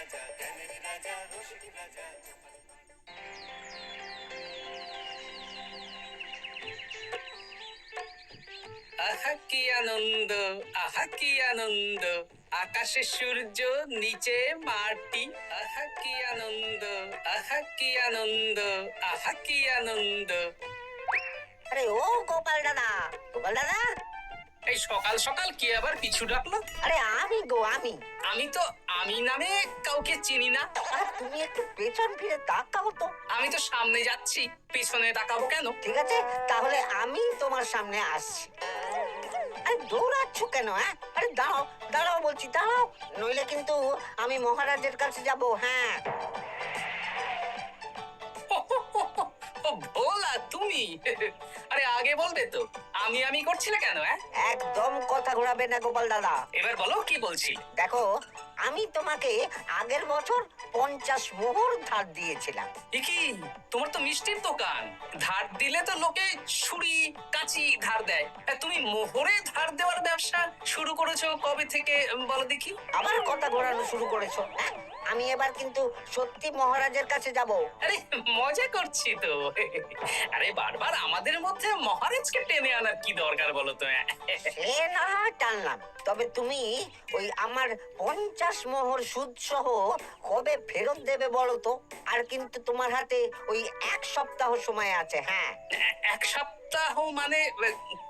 রাজা, জ্ঞানের রাজা, রসিক রাজা। আহা কি আনন্দ, আহা কি আনন্দ, আকাশে সূর্য নিচে মাটি। আহা কি আনন্দ, আহা কি আনন্দ, আহা কি আনন্দ। আরে ও গোপাল দাদা, গোপাল দাদা, এই সকাল সকাল কি আবার পিছু ডাকলো? আরে আমি গো আমি। আমি তো আমি নামে কাউকে চিনি না। আরে তুমি একটু পেছন ফিরে তাকাও তো। আমি তো সামনে যাচ্ছি, পিছনে তাকাবো কেন? ঠিক আছে, তাহলে আমি তোমার সামনে আসছি। আরে দৌড়াচ্ছ কেন? হ্যাঁ, আরে দাঁড়াও দাঁড়াও বলছি, দাঁড়াও, নইলে কিন্তু আমি মহারাজের কাছে যাব। হ্যাঁ, ও ভোলা তুমি? আরে আগে বলবে তো, আমি করছিলে কেন? একদম কথা ঘোরাবে না গোপাল দাদা। এবার বলো কি বলছি। দেখো, আমি তোমাকে আগের বছর 50 মোহর ধার দিয়েছিলাম। এ কি, তোমার তো মিষ্টির দোকান, ধার দিলে তো লোকে ছুরি কাঁচি ধার দেয়, আর তুমি মোহরে ধার দেওয়ার ব্যবসা শুরু করেছো কবে থেকে বলো দেখি? আবার কথা ঘোরানো শুরু করেছো। হ্যাঁ, আমি এবার কিন্তু সত্যি মহারাজের কাছে যাব। আরে মজা করছি তো। আরে বারবার আমাদের মধ্যে মহারাজকে টেনে আনার কি দরকার বলো তো? সে না হয় টানলাম, তবে তুমি ওই আমার 50 মোহর সুদ সহ কবে ফেরত দেবে বলো তো? আর কিন্তু তোমার হাতে ওই 1 সপ্তাহ সময় আছে। হ্যাঁ, এক সপ্তাহ মানে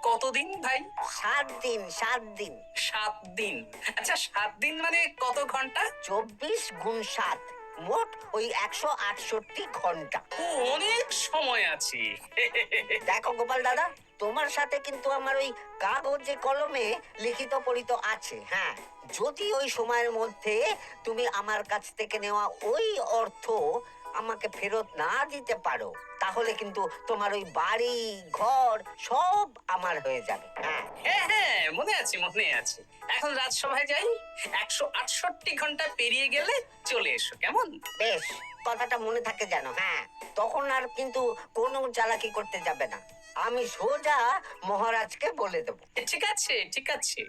কতদিন ভাই? 7 দিন, 7 দিন। 7 দিন? আচ্ছা 7 দিন মানে কত ঘন্টা? 24 গুণ 7, মোট ওই 168 ঘন্টা। ও, অনেক সময় আছে। দেখো গোপাল দাদা, তোমার সাথে কিন্তু আমার ওই কাগজে কলমে লিখিত পড়িত আছে। হ্যাঁ, যদি ওই সময়ের মধ্যে তুমি আমার কাছ থেকে নেওয়া ওই অর্থ আমাকে ফেরত না দিতে পারো, তাহলে কিন্তু তোমার ওই বাড়ি ঘর সব আমার হয়ে যাবে। হ্যাঁ, হ্যাঁ হ্যাঁ, মনে আছে মনে আছে। এখন রাজসভায় যাই, 168 ঘন্টা পেরিয়ে গেলে চলে এসো, কেমন? বেশ, কথাটা মনে থাকে যেন। হ্যাঁ, তখন আর কিন্তু কোনো চালাকি করতে যাবে না, আমি সোজা মহারাজকে বলে দেবো। ঠিক আছে ঠিক আছে।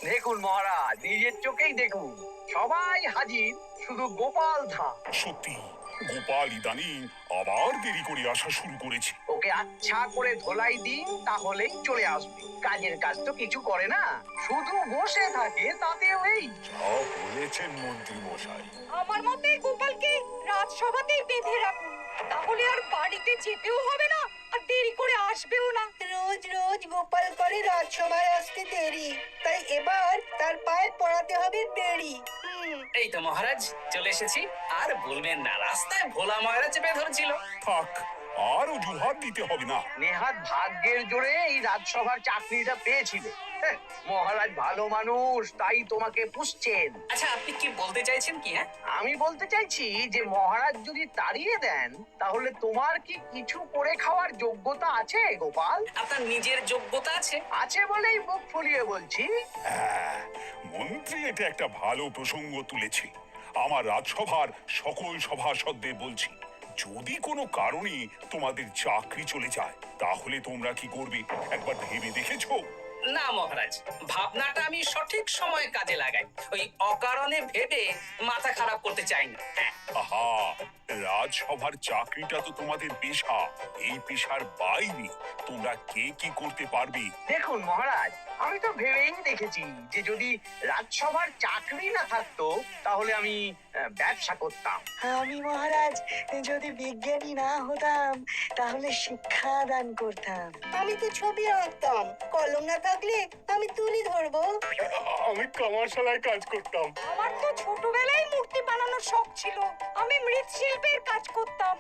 দেখুন মহারাজ, নিজের চোখেই দেখুন, সবাই হাজির, শুধু গোপাল ধা। সত্যি গোপাল ইদানিং আবার দেরি করে আসা শুরু করেছে। ওকে আচ্ছা করে ধোলাই দিন, তাহলেই চলে আসবে। কাজের কাজ তো কিছু করে না, শুধু বসে থাকে, তাতেও এই। যা বলেছেন মন্ত্রী মশাই। আমার মতে গোপালকে রাজসভাতেই বেঁধে রাখুন, তাহলে আর বাড়িতে যেতেও হবে না আর দেরি করে আসবেও না। রোজ রোজ গোপাল করে রাজসভায় আসতে দেরি, তাই এবার তার পায়ে পড়াতে হবে দেরি। এই তো মহারাজ চলে এসেছি। আর বলবেন না, রাস্তায় ভোলা মহারাজ চেপে ধরছিল। থাক, আর অজুহাত দিতে হবে না। নেহাত ভাগ্যের জোরে এই রাজসভার চাকরিটা পেয়েছিলে। মহারাজ ভালো মানুষ, তাই তোমাকে পুষছেন। আচ্ছা আপনি কি বলতে চাইছেন কি? আমি বলতে চাইছি যে মহারাজ যদি তাড়িয়ে দেন, তাহলে তোমার কি কিছু করে খাওয়ার যোগ্যতা আছে গোপাল? আপনার নিজের যোগ্যতা আছে? আছে বলেই মুখ ফুলিয়ে বলছি। হ্যাঁ, মন্ত্রী এটা একটা ভালো প্রসঙ্গ তুলেছে। আমার রাজসভার সকল সভাসদদের বলছি, যদি কোনো কারণে তোমাদের চাকরি চলে যায়, তাহলে তোমরা কি করবে একবার ভেবে দেখেছো? না মহারাজ, ভাবনাটা আমি সঠিক সময়ে কাজে লাগাই। ওই অকারণে ভেবে মাথা খারাপ করতে চাই না। আহা, রাজসভার চাকরিটা তো তোমাদের পেশা। এই পেশার বাইরে তোমরা কে কি করতে পারবে? দেখুন মহারাজ, আমি তো ভেবেই দেখেছি যে যদি রাজসভার চাকরি না থাকতো, তাহলে আমি ব্যবসা করতাম। আমি মহারাজ যদি বিজ্ঞানী না হতাম, তাহলে শিক্ষা দান করতাম। আমি তো ছবি আঁকতাম, কলম না থাকলে আমি তুলি ধরবো। আমি কামারশালায় কাজ করতাম। আমার তো ছোটবেলায় মূর্তি বানানোর শখ ছিল, আমি মৃৎশিল্পের কাজ করতাম।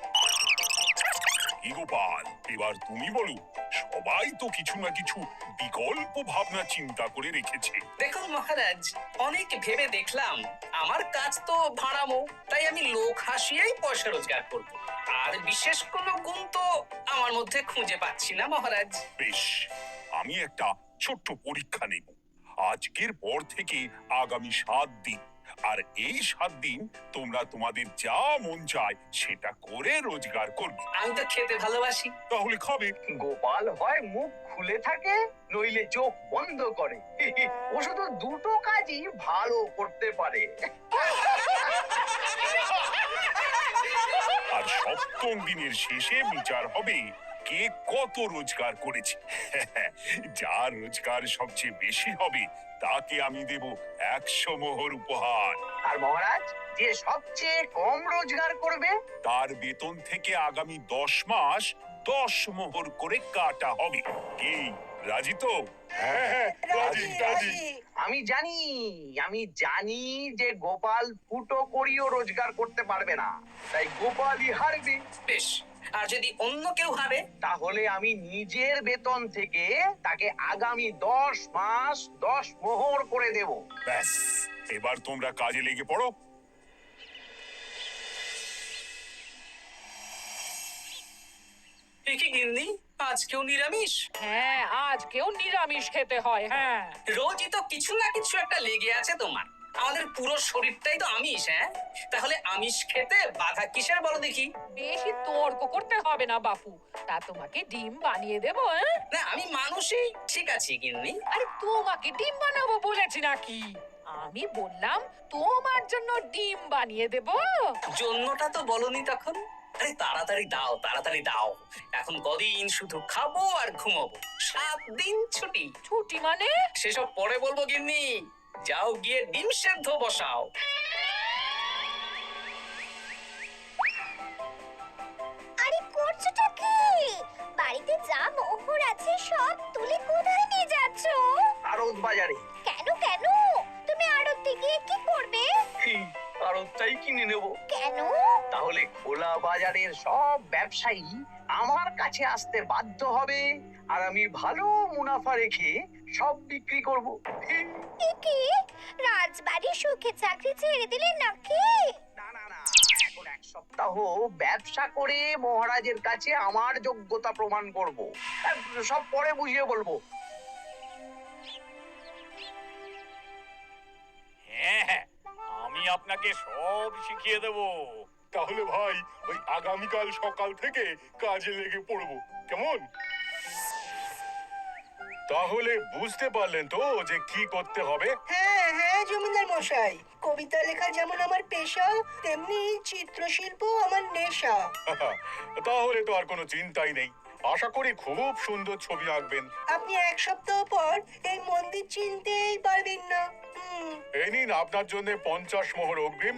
কি গোপাল, এবার তুমি বলো। সবাই তো কিছু না কিছু বিকল্প ভাবনা চিন্তা করে রেখেছে। দেখুন মহারাজ, অনেক ভেবে দেখলাম আমার কাজ তো ভাড়ামো, তাই আমি লোক হাসিয়েই পয়সা রোজগার করব। আর বিশেষ কোনো গুণ তো আমার মধ্যে খুঁজে পাচ্ছি না মহারাজ। বেশ, আমি একটা ছোট্ট পরীক্ষা নেব। আজকের পর থেকে আগামী 7 দিন আর এই 7 দিন তোমরা তোমাদের যা মন চায় সেটা করে রোজগার করবে। আমি তো খেতে ভালোবাসি। তাহলে খাবে। গোপাল হয় মুখ খুলে থাকে, নইলে চোখ বন্ধ করে। ও শুধু দুটো কাজই ভালো করতে পারে। আর 7ম দিনের শেষে বিচার হবে কে কত রোজগার করেছে। যার রোজগার সবচেয়ে বেশি হবে তাকে আমি দেব 100 মোহর উপহার। আর মহারাজ, যে সবচেয়ে কম রোজগার করবে তার বেতন থেকে আগামী 10 মাস 10 মোহর করে কাটা হবে। কি রাজি তো? হ্যাঁ, আমি জানি যে গোপাল ফুটো করিও রোজগার করতে পারবে না, তাই গোপালই হারবে। বেশ, আর যদি অন্য কেউ হারে? তাহলে আমি নিজের বেতন থেকে তাকে আগামী 10 মাস 10 মোহর করে দেব। ব্যাস, এবার তোমরা কাজে লেগে পড়ো। এ কি গিন্নি, আজকেও নিরামিষ? হ্যাঁ, আজকেও নিরামিষ খেতে হয়। হ্যাঁ, রোজই তো কিছু না কিছু একটা লেগে আছে তোমার। আমাদের পুরো শরীরটাই তো আমিষ। হ্যাঁ, তাহলে আমিষ খেতে বাধা কিসের বলো দেখি? বেশি তর্ক করতে হবে না বাপু। তা তোমাকে ডিম বানিয়ে দেবো। হ্যাঁ, না, আমি মানুষই। ঠিক আছে গিন্নি। আরে তোমাকে ডিম বানাবো বলেছি নাকি? আমি বললাম তোমার জন্য ডিম বানিয়ে দেবো। জন্যটা তো বলনি তখন। আরে তাড়াতাড়ি দাও, তাড়াতাড়ি দাও। এখন কদিন শুধু খাবো আর ঘুমাবো। 7 দিন ছুটি। ছুটি মানে? সেসব পরে বলবো গিন্নি। যাও গিয়ে ডিম সেদ্ধ বসাও। আরে করছোটা কি? বাড়িতে যা মোহর আছে সব তুলে কোথায় নিয়ে যাচ্ছ? আড়ত বাজারে। কেন কেন? তুমি আড়তে গিয়ে কি করবে? আড়তটাই কিনে নেব। কেন? তাহলে খোলা বাজারের সব ব্যবসায়ী আমার কাছে আসতে বাধ্য হবে, আর আমি ভালো মুনাফা রেখে সব বিক্রি করব। এ কি? রাজবাড়ি সুখে চাকরি ছেড়ে দিলে নাকি? না না না, এখন 1 সপ্তাহ ব্যবসা করে মহারাজের কাছে আমার যোগ্যতা প্রমাণ করব। সব পরে বুঝিয়ে বলবো। হ্যাঁ, আমি আপনাকে সব শিখিয়ে দেব। তাহলে ভাই ওই আগামীকাল সকাল থেকে কাজে লেগে পড়বো, কেমন? তাহলে বুঝতে পারলেন তো যে কি করতে হবে? হ্যাঁ হ্যাঁ জমিদার মশাই, কবিতা লেখা যেমন আমার পেশা, তেমনি চিত্রশিল্প আমার নেশা। তাহলে তো আর কোনো চিন্তাই নেই। আশা করি খুব সুন্দর ছবি আঁকবেন। আপনি 1 সপ্তাহ পর এই মন্দির চিনতেই পারবেন না। এই নিন আপনার জন্য 50 মোহর অগ্রিম।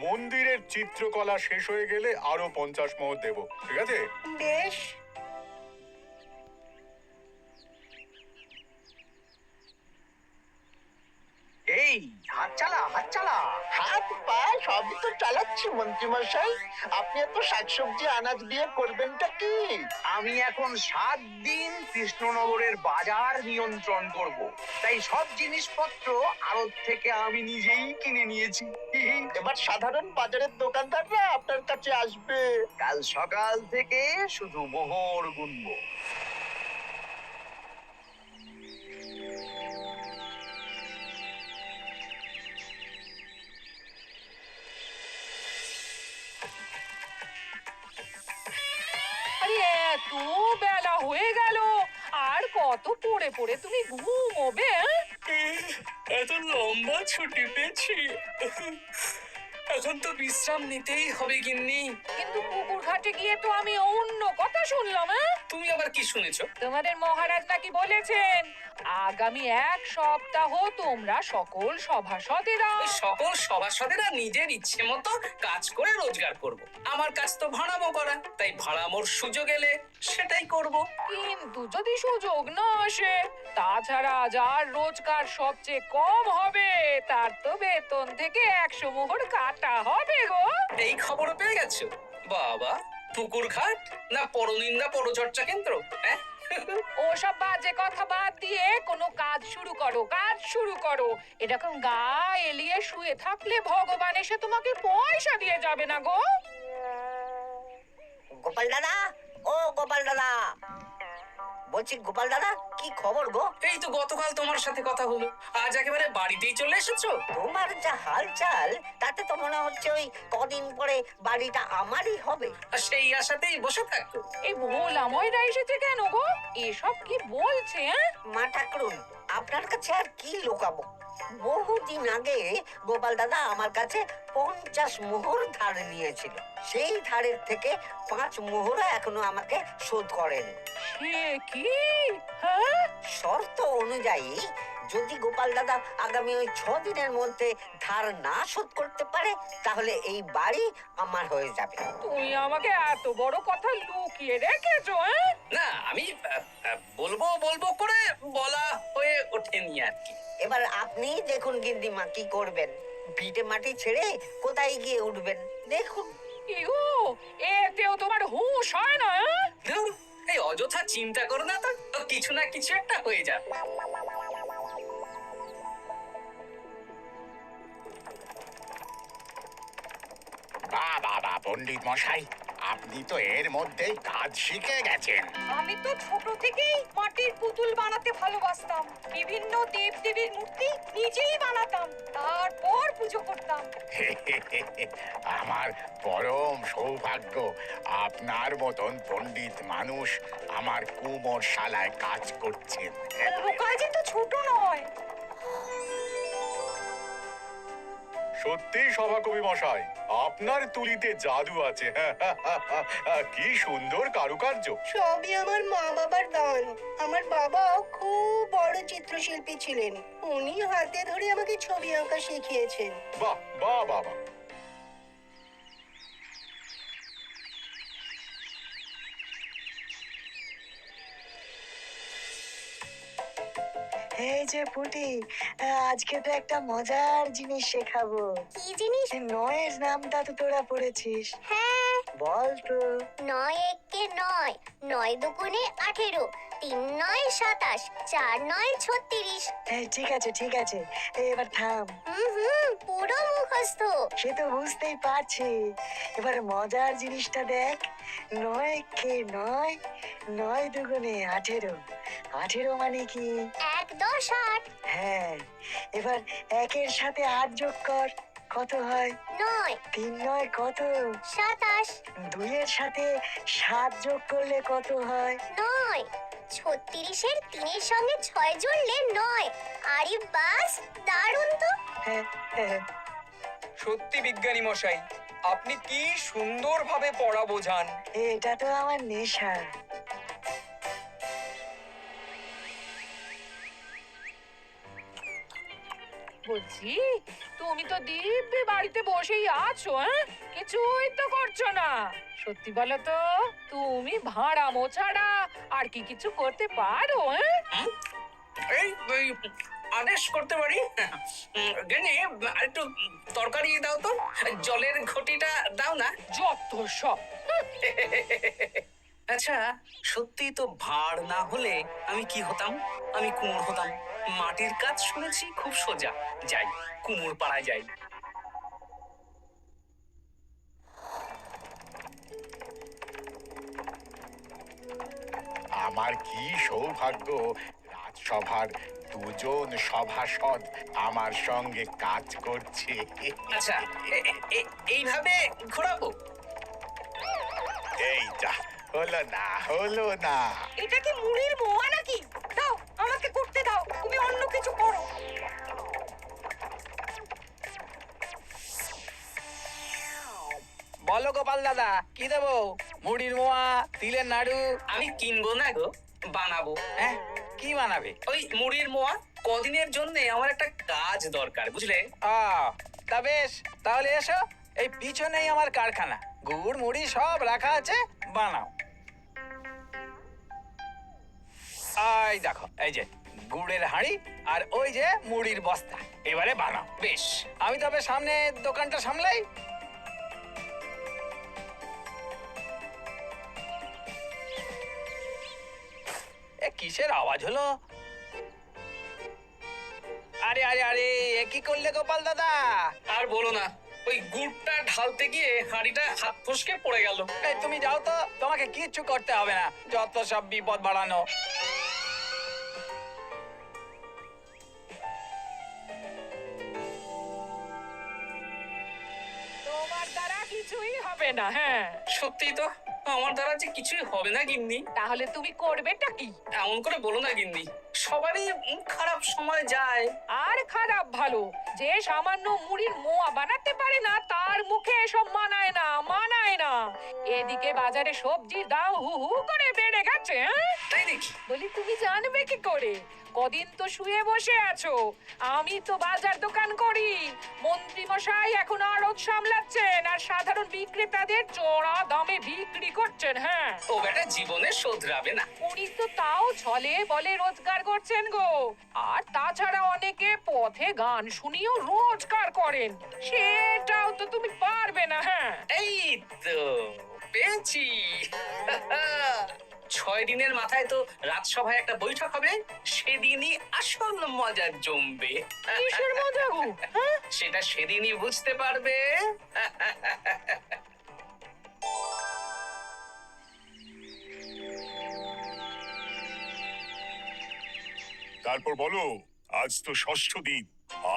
মন্দিরের চিত্রকলা শেষ হয়ে গেলে আরো 50 মোহর দেব, ঠিক আছে? বেশ। এই হাত চালা, হাত চালা। হাত পা সবই তো চালাচ্ছি মন্ত্রী মশাই। আপনি এত শাকসবজি আনাজ দিয়ে করবেনটা কি? আমি এখন 7 দিন কৃষ্ণনগরের বাজার নিয়ন্ত্রণ করব, তাই সব জিনিসপত্র আড়ত থেকে আমি নিজেই কিনে নিয়েছি। এবার সাধারণ বাজারের দোকানদাররা আপনার কাছে আসবে। কাল সকাল থেকে শুধু মোহর গুনবো। আরে এত বেলা হয়ে গেল, আর কত পড়ে পড়ে তুমি ঘুমোবে? এত লম্বা ছুটি পেয়েছি, এখন তো বিশ্রাম নিতেই হবে গিন্নি। কিন্তু পুকুর ঘাটে গিয়ে তো আমি অন্য কথা শুনলাম। তুমি আবার কি শুনেছো? তোমাদের মহারাজ নাকি বলেছেন আগামী 1 সপ্তাহ তোমরা সকল সভাসদেরা ওই সকল সভাসদেরা নিজের ইচ্ছে মতো কাজ করে রোজগার করব। আমার কাজ তো ভাড়ামো করা, তাই ভাড়ামোর সুযোগ এলে সেটাই করব। কিন্তু যদি সুযোগ না আসে, তাছাড়া যার রোজগার সবচেয়ে কম হবে তার তো বেতন থেকে 100 মোহর কাটা হবে গো। এই খবর পেয়ে গেছো? বাবা, পুকুর ঘাট না পরনিন্দা পরচর্চা কেন্দ্র? হ্যাঁ, ওসব বাজে কথা বাদ দিয়ে কোনো কাজ শুরু করো, কাজ শুরু করো। এরকম গা এলিয়ে শুয়ে থাকলে ভগবান এসে তোমাকে পয়সা দিয়ে যাবে না গো। গোপাল দাদা, ও গোপাল দাদা, বলছি গোপাল দাদা, কি খবর গো? এই তো গতকাল তোমার সাথে কথা হলো, আজ একেবারে বাড়িতেই চলে এসেছো। তোমার যা হালচাল তাতে তো মনে হচ্ছে ওই কদিন পরে বাড়িটা আমারই হবে। আর সেই আশাতেই বসে থাকো। এই ভোলাময়রা এসেছে কেন গো? এসব কি বলছে হ্যাঁ? মা ঠাকুরুন, আপনার কাছে আর কি লুকাবো? বহুদিন আগে গোপাল দাদা আমার কাছে 50 মোহর ধার নিয়েছিল। সেই ধারের থেকে 5 মোহরা এখনো আমাকে শোধ করেনি। সে কি? হ্যাঁ? শর্ত অনুযায়ী যদি গোপাল দাদা আগামী ওই 6 দিনের মধ্যে ধার না শোধ করতে পারে, তাহলে এই বাড়ি আমার হয়ে যাবে। তুমি আমাকে এত বড় কথা লুকিয়ে রেখেছো হ্যাঁ? না, আমি বলবো বলবো করে বলা হয়ে ওঠেনি আর কি। এবার আপনি দেখুন গিন্দিমা কি করবেন। ভিটে মাটি ছেড়ে কোথায় গিয়ে উঠবেন দেখুন। ইগো, এতেও তোমার হুঁশ হয় না হ্যাঁ? ধুর, এই অযথা চিন্তা করো না তো, কিছু না কিছু একটা হয়ে যাবে। বাবা পণ্ডিত মশাই, আপনি তো এর মধ্যেই কাজ শিখে গেছেন। আমি তো ছোট থেকেই মাটির পুতুল বানাতে ভালোবাসতাম। বিভিন্ন দেব দেবীর মূর্তি নিজেই বানাতাম, তারপর পুজো করতাম। আমার পরম সৌভাগ্য আপনার মতন পণ্ডিত মানুষ আমার কুমোর শালায় কাজ করছেন। কাজে তো ছোট নয়। সত্যি সভাকবি মশাই, আপনার তুলিতে জাদু আছে। কি সুন্দর কারুকার্য। সবই আমার মা বাবার দান। আমার বাবা খুব বড় চিত্রশিল্পী ছিলেন। উনি হাতে ধরে আমাকে ছবি আঁকা শিখিয়েছেন। বাহ বাহ বাবা। এই যে পুটি, আজকে তো একটা মজার জিনিস শেখাবো। কি জিনিস? নয়ের নামটা তো তোরা পড়েছিস, হ্যাঁ, বল তো। 9 একে 9, 9 দুগুণে 18, 3 9 27, 4 9 36। ঠিক আছে ঠিক আছে, এবার থাম। পুরো মুখস্থ। সে তো বুঝতেই পারছি। এবার মজার জিনিসটা দেখ। 9 কে 9, 9 দুগুণে 18, 18 মানে কি? 1 10 8, হ্যাঁ, এবার 1-এর সাথে 8 যোগ কর, কত হয়? 9 3 9 কত? 27, 2-এর সাথে 7 যোগ করলে কত হয়? 9 36-এর 3-এর সঙ্গে 6 জুড়লে 9। আরে বাস, দারুণ তো। হ্যাঁ হ্যাঁ। সত্যি বিজ্ঞানী মশাই, আপনি কি সুন্দরভাবে পড়া বোঝান। এটা তো আমার নেশা। বলছি, তুমি তো দিব্যি বাড়িতে বসেই আছো হ্যাঁ? কিছুই তো করছো না। সত্যি বলো তো, তুমি ভাড়া মোছাড়া আর কি কিছু করতে পারো হ্যাঁ? এই ওই আদেশ করতে পারি। গেনি, একটু তরকারি দাও তো, জলের ঘটিটা দাও না। যত সব। আচ্ছা, সত্যি তো ভাড় না হলে আমি কি হতাম? আমি কুমোর হতাম। মাটির কাজ শুনেছি খুব সোজা। যাই, কুমোর পাড়ায় যাই। আমার কি সৌভাগ্য, রাজসভার দুজন সভাসদ আমার সঙ্গে কাজ করছে। আচ্ছা, এইভাবে ঘোরাবো? এই যা, হলো না। এটা কি মুড়ির মোয়া নাকি? দাও, আমাকে করতে দাও, তুমি অন্য কিছু করো। বলো গোপাল দাদা, কি দেবো? মুড়ির মোয়া, তিলের নাড়ু? আমি কিনবো না গো, বানাবো। হ্যাঁ, কি বানাবে? ওই মুড়ির মোয়া। কদিনের জন্য আমার একটা কাজ দরকার, বুঝলে? তা বেশ, তাহলে এসো, এই পিছনেই আমার কারখানা। গুড় মুড়ি সব রাখা আছে, বানাও। এই দেখো, এই যে গুড়ের হাঁড়ি আর ওই যে মুড়ির বস্তা। এবারে বানাও। বেশ। আমি তবে সামনে দোকানটা সামলাই। কিসের আওয়াজ হলো? আরে আরে আরে, এ কি করলে গোপাল দাদা? আর বলো না, ওই গুড়টা ঢালতে গিয়ে হাঁড়িটা হাত ফসকে পড়ে গেল। এই তুমি যাও তো, তোমাকে কিচ্ছু করতে হবে না, যত সব বিপদ বাড়ানো। না। হ্যাঁ, সত্যি তো আমার দ্বারা যে কিছুই হবে না গিন্নি। তাহলে তুমি করবেটা কি? এমন করে বলো না গিন্নি, সবারই খারাপ সময় যায়। আর খারাপ ভালো, যে সামান্য মুড়ির মোয়া বানাতে পারে না তার মুখে এসব মানায় না, মানায় না। এদিকে বাজারে সবজির দাম হু হু করে বেড়ে গেছে। হ্যাঁ, তাই দেখি বলি তুমি জানবে কি করে? কদিন তো শুয়ে বসে আছো, আমি তো বাজার দোকান করি। মন্ত্রী মশাই এখন আড়ত সামলাচ্ছেন আর সাধারণ বিক্রেতাদের চড়া দামে বিক্রি করছেন। হ্যাঁ, ও বেটা জীবনে শোধরাবে না। উনি তো তাও ছলে বলে রোজগার করছেন গো। আর তাছাড়া অনেকে পথে গান শুনিয়েও রোজগার করেন, সেটাও তো তুমি পারবে না। হ্যাঁ, এই তো পেয়েছি। 6 দিনের মাথায় তো রাজসভায় একটা বৈঠক হবে, সেদিনই আসল মজা জমবে। কিসের মজা গো? হ্যাঁ, সেটা সেদিনই বুঝতে পারবে। তারপর বলো, আজ তো ষষ্ঠ দিন,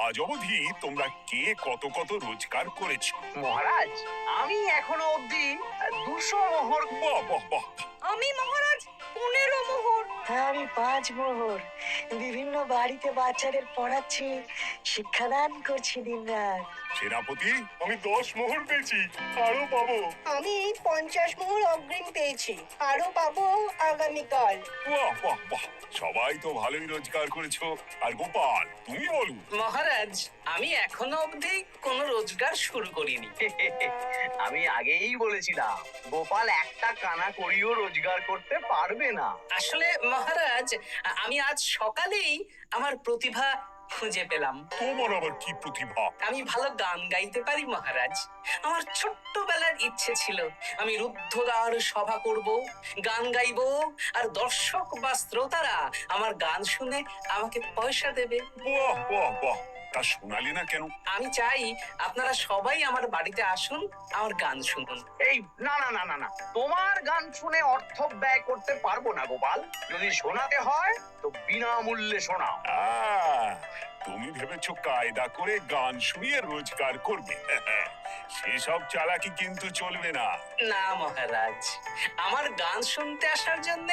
আজ অবধি তোমরা কে কত কত রোজগার করেছো? মহারাজ, আমি এখনো অবধি 200 মোহর। বাহ বাহ বাহ, আমি মহারাজ 15 মোহর। আমি 5 মোহর। বিভিন্ন বাড়িতে বাচ্চাদের পড়াচ্ছি, শিক্ষাদান করছি দিনরাত। সেনাপতি আমি 10 মোহর পেয়েছি, আরো পাবো। আমি 50 মোহর অগ্রিম পেয়েছি, আরো পাবো আগামীকাল। বাহ বাহ বাহ, সবাই তো ভালোই রোজগার করেছো। আর গোপাল তুমি বলো। মহারাজ, আমি এখনো অবধি কোনো রোজগার শুরু করিনি। আমি আগেই বলেছিলাম গোপাল একটা কানা করিও রোজগার করতে পারবে না। আসলে মহারাজ, আমি আজ সকালেই আমার প্রতিভা খুঁজে পেলাম। তোমার আবার কি প্রতিভা? আমি ভালো গান গাইতে পারি মহারাজ। আমার ছোট্টবেলার ইচ্ছে ছিল আমি রুদ্ধদ্বার সভা করব, গান গাইবো, আর দর্শক বা শ্রোতারা আমার গান শুনে আমাকে পয়সা দেবে। বাহ বাহ বাহ, তা শোনালে না কেন? আমি চাই আপনারা সবাই আমার বাড়িতে আসুন, আমার গান শুনুন। এই না না না না না, তোমার গান শুনে অর্থ ব্যয় করতে পারবো না গোপাল। যদি শোনাতে হয় তো বিনামূল্যে শোনাও। তুমি ভেবেছো কায়দা করে গান শুনিয়ে রোজগার করবে? সেসব চালাকি কিন্তু চলবে না। না মহারাজ, আমার গান শুনতে আসার জন্য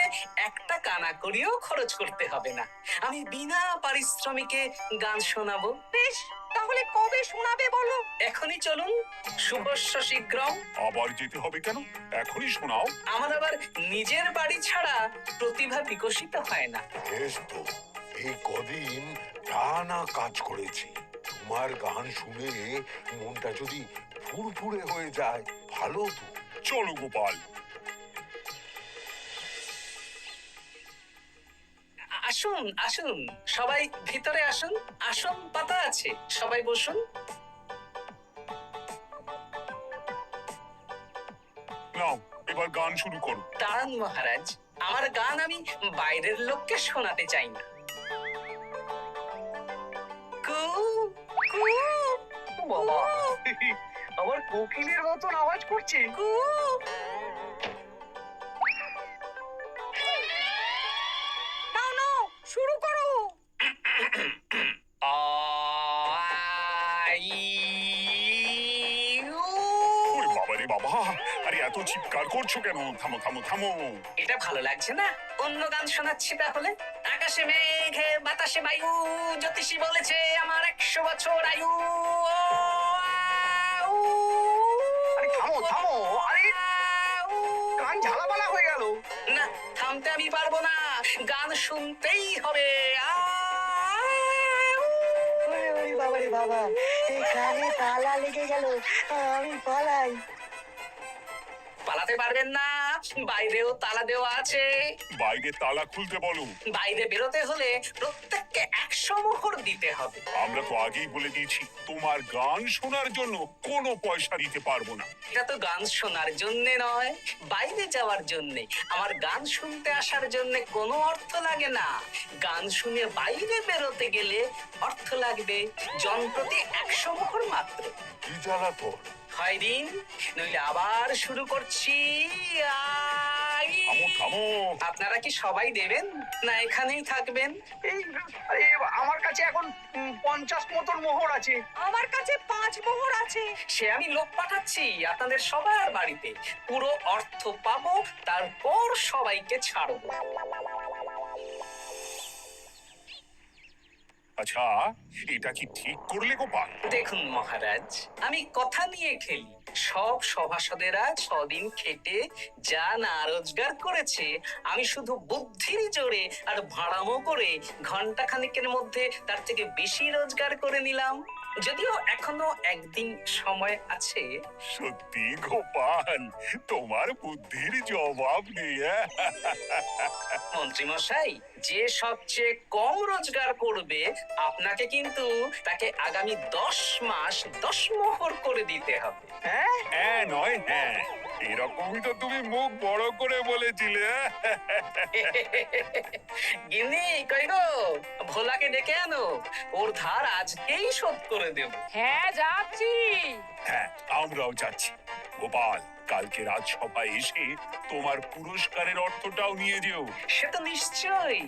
একটা কানা করিও খরচ করতে হবে না। আমি বিনা পারিশ্রমিকে গান শোনাবো। বেশ, তাহলে কবে শোনাবে বলো? এখনই চলুন, শুভস্য শীঘ্রম। আবার যেতে হবে কেন? এখনই শোনাও। আমার আবার নিজের বাড়ি ছাড়া প্রতিভা বিকশিত হয় না। বেশ তো, এই কদিন টানা কাজ করেছি, তোমার গান শুনে মনটা যদি ফুরফুরে হয়ে যায় ভালো তো। চলো গোপাল। আসুন আসুন, সবাই ভিতরে আসুন, আসন পাতা আছে, সবাই বসুন। নাও, এবার গান শুরু করো। দাঁড়ান মহারাজ, আমার গান আমি বাইরের লোককে শোনাতে চাই না। কু কু বাবা, আবার কোকিলের মতন আওয়াজ করছে। কু। নাও নাও, শুরু করো। ওরে বাবা রে বাবা, আরে এত চিৎকার করছো কেন? থামো থামো থামো। এটা ভালো লাগছে না, অন্য গান শোনাচ্ছি তাহলে। আকাশে মেঘে বাতাসে বায়ু, জ্যোতিষী বলেছে আমার 100 বছর আয়ু। আরে থামো থামো, আরে গান ঝালাপালা হয়ে গেল। না, থামতে আমি পারবো না, গান শুনতেই হবে। ওরে ওরে বাবা রে বাবা, এই কানে তালা লেগে গেল, আমি পালাই। পালাতে পারবেন না, বাইরেও তালা দেওয়া আছে। বাইরে তালা খুলতে বলো। বাইরে বেরোতে হলে প্রত্যেককে 100 মোহর দিতে হবে। আমরা তো আগেই বলে দিয়েছি তোমার গান শোনার জন্য কোনো পয়সা দিতে পারবো না। এটা তো গান শোনার জন্য নয়, বাইরে যাওয়ার জন্য। আমার গান শুনতে আসার জন্য কোনো অর্থ লাগে না। গান শুনে বাইরে বেরোতে গেলে অর্থ লাগবে, জনপ্রতি 100 মোহর মাত্র। কি জ্বালাতন! হয় দিন, নইলে আবার শুরু করছি। থামো থামো। আপনারা কি সবাই দেবেন না এখানেই থাকবেন? এই আরে, আমার কাছে এখন 50 মতন মোহর আছে। আমার কাছে 5 মোহর আছে। সে আমি লোক পাঠাচ্ছি আপনাদের সবার বাড়িতে, পুরো অর্থ পাবো, তারপর সবাইকে ছাড়বো। আচ্ছা, এটা কি ঠিক করলে গোপাল? দেখুন মহারাজ, আমি কথা নিয়ে খেলি। সব সভাসদেরা 6 দিন খেটে যা না রোজগার করেছে, আমি শুধু বুদ্ধির জোরে আর ভাড়ামো করে ঘন্টা খানিকের মধ্যে তার থেকে বেশি রোজগার করে নিলাম। যদিও এখনো একদিন সময় আছে। সত্যি গোপাল, তোমার বুদ্ধির জবাব নেই। মন্ত্রী মশাই, যে সবচেয়ে কম রোজগার করবে আপনাকে কিন্তু তাকে আগামী 10 মাস 10 মোহর করে দিতে হবে। হ্যাঁ নয় হ্যাঁ, এরকমই তো তুমি মুখ বড় করে বলেছিলে। গিন্নি কই গো, ভোলাকে ডেকে আনো, ওর ধার আজকেই শোধ করে দেব। হ্যাঁ, যাচ্ছি। হ্যাঁ, আমরাও যাচ্ছি। গোপাল, কালকে রাজসভায় এসে তোমার পুরস্কারের অর্থটাও নিয়ে যেও। সে তো নিশ্চয়ই।